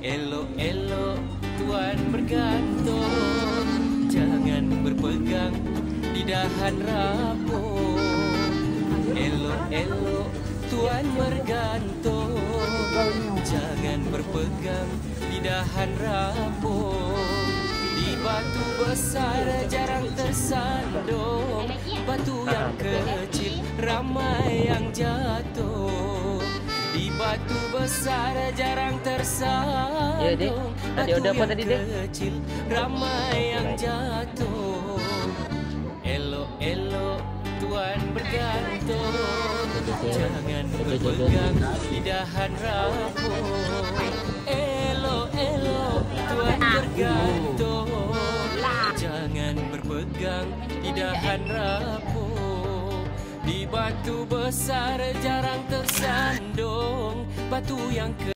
Elok-elok tuan bergantung, jangan berpegang di dahan rapuh. Elok-elok tuan bergantung, jangan berpegang di dahan rapuh. Di batu besar jarang tersandung, batu yang kecil ramai yang jatuh. Di batu besar jarang tersandung, batu yang kecil ramai yang jatuh. Elok-elok tuan bergantung, jangan berpegang di dahan rapuh. Elok-elok tuan bergantung, jangan berpegang di dahan rapuh. Di batu besar jarang tersandung, batu yang